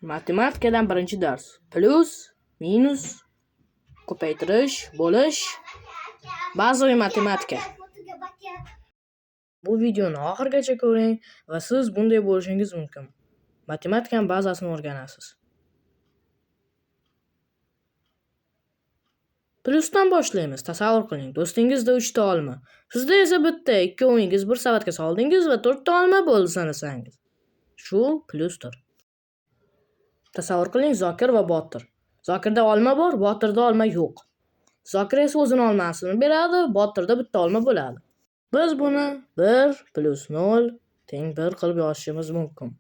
Matematikadan birinchi dars. Plus, minus, ko'paytirish, bo'lish, bazaviy matematika. Bu videoni oxirigacha ko'ring va siz bunday bo'lishingiz mumkin. Matematikaning bazasini o'rganasiz. Plusdan boshlaymiz. Tasavvur qiling, do'stingizda 3 ta olma, sizda esa bitta, ikkovingiz bir savatga soldingiz va 4 ta olma bo'ldi sanasangiz. Shu plusdir. Tasavvur qiling, Zokir va Botir. Zokirda olma bor, Botirda olma yo'q. Zokir esa o'zini olmasini beradi, Botirda bitta olma bo'ladi. Biz buni 1 plus 0 teng 1 qilib yozishimiz mumkin.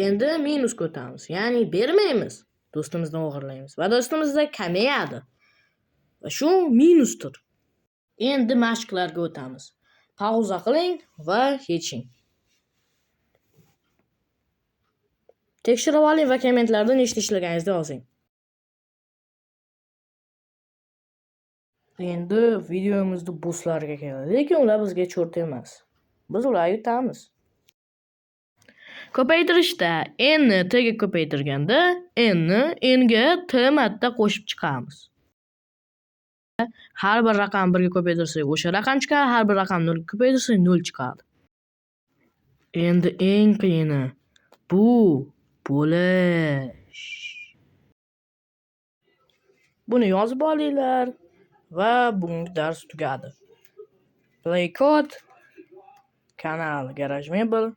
Endi minusga o'tamiz, ya'ni bermaymiz. Do'stimizdan o'g'irlaymiz va do'stimizda kamayadi. Va shu minusdir. Endi mashqlarga o'tamiz. Pauza qiling va yeching. Tekshirib oling va kommentlarda nechta ishlaganingizda yozing. Endi videomizda buslarga keladi, lekin ular bizga cho'rt emas. Biz ularni yutamiz. Ko'paytirishda n ni t ga ko'paytirganda n ni n ga t marta qo'shib chiqamiz. Har bir raqam 1 ga ko'paytirsak o'sha raqam chiqadi, har bir raqam 0 ga ko'paytirsak 0 chiqadi. Endi eng qiyini bu bo'lish. Buni yozib olinglar va bugungi dars tugadi. Play Code, kanal Garage Mebel